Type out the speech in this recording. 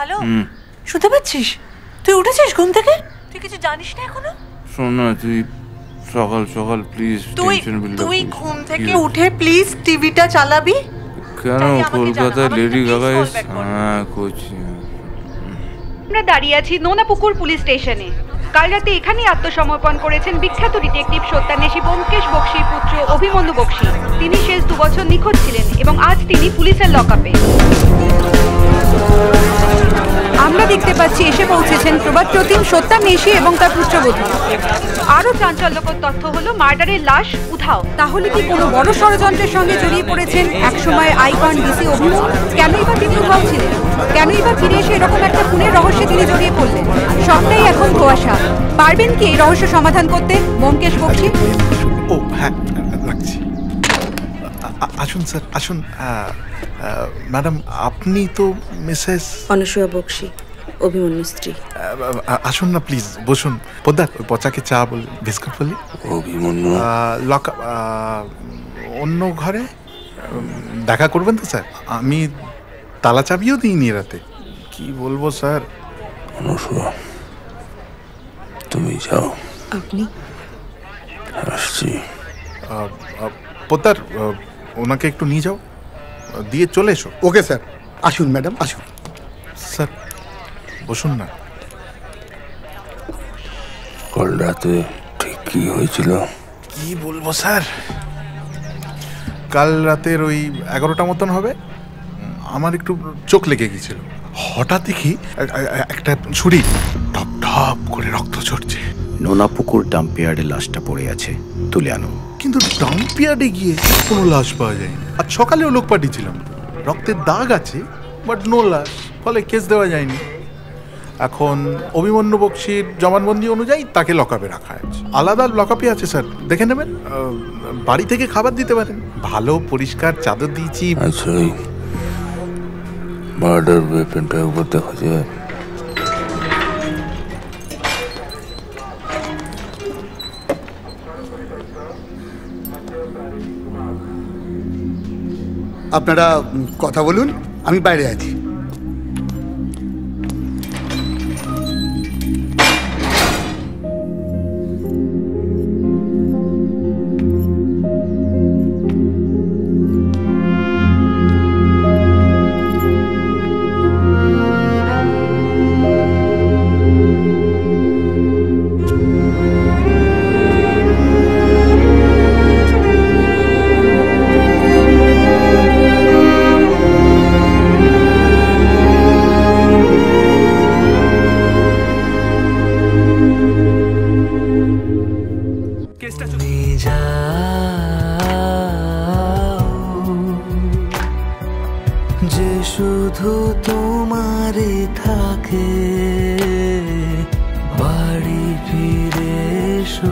Hello, শুনতে পাচ্ছিস? তুই উঠেছিস ঘুম থেকে? তুই কিছু জানিস না এখনো? শোন না, তুই সকাল সকাল প্লিজ টেনশন বিল্ড আপ। তুই ঘুম থেকে উঠে প্লিজ টিভিটা চালাবি? কেন কলকাতায় লেডি গাগা হ্যাঁ করছি। আমরা দাঁড়িয়ে আছি নোনাপুকুর পুলিশ স্টেশনে। কাল রাতে এখানেই আত্মসমর্পণ করেছেন বিখ্যাত ডিটেকটিভ সত্যান্বেষী ব্যোমকেশ বক্সির পুত্র অভিমন্যু বক্সি। তিনি শেষ 2 বছর নিখোঁজ ছিলেন এবং আজ তিনি পুলিশের লকআপে। আমরা দেখতে পাচ্ছি এসে পৌঁছেছেন প্রবাদ প্রতিম সত্যান্বেষী এবং তার পুত্রবধূ। আরও চাঞ্চল্যকর তথ্য হলো মার্ডারের লাশ উধাও। তাহলে কি কোনো বড় ষড়যন্ত্রের সঙ্গে জড়িয়ে পড়েছেন একসময় আইকন ডিসি অভিমন্যু? কেনই বা তিনি উধাও ছিলেন? কেনই বা ফিরে এসে এরকম একটা খুনের রহস্যে তিনি জড়িয়ে পড়লেন? সবটাই এখন ধোঁয়াশা। পারবেন কি এই রহস্য সমাধান করতে ব্যোমকেশ বক্সি? ও হ্যাঁ, রাখছি। আসুন স্যার, আসুন। ম্যাডাম, আপনি তো মিসেস অনসূয়া বক্সি, অভিমন্যুর স্ত্রী। আসুন না প্লিজ, বসুন। পোদ্দার, ওই পচাকে চা বল, বিস্কুট বলি। অভিমন্যু অন্য ঘরে দেখা করবেন তো স্যার? আমি তালা চাবিও দিইনি রাতে। কি বলবো স্যার। অনসূয়া, তুমি যাও, আপনি? আসছি। পোদ্দার, ওনাকে একটু নিয়ে যাও, দিয়ে চলে এসো। Okay sir. আসুন ম্যাডাম, আসুন। স্যার বসুন না। কাল রাতে ঠিক কি হয়েছিল? কি বলবো স্যার, কাল রাতের ওই 11টা মতন হবে, আমার একটু চোখ লেগে গেছিল। হঠাৎ দেখি একটা ছুরি ঢপ ঢপ করে রক্ত ঝরছে। নোনাপুকুর ডাম্পিয়ার্ডে লাশটা পড়ে আছে, তুলে আনো। কিন্তু ডাম্পিয়ার্ডে গিয়ে কোনো লাশ পাওয়া যায়নি। আর সকালেও লোক পাঠিয়েছিলাম, রক্তের দাগ আছে বাট নো লাশ, ফলে কেস দেওয়া যায়নি। এখন অভিমন্যু বক্সির জবানবন্দি অনুযায়ী তাকে লকআপে রাখা আছে। আলাদা লকআপে আছে স্যার, দেখে নেবেন। বাড়ি থেকে খাবার দিতে পারেন, ভালো পরিষ্কার চাদর দিয়েছি। আচ্ছা, এই মার্ডার ওয়েপনটা একবার দেখা যায়? আপনারা কথা বলুন, আমি বাইরে আছি। যে শুধু তোমারে থাকে, বাড়ি ফিরে এসো।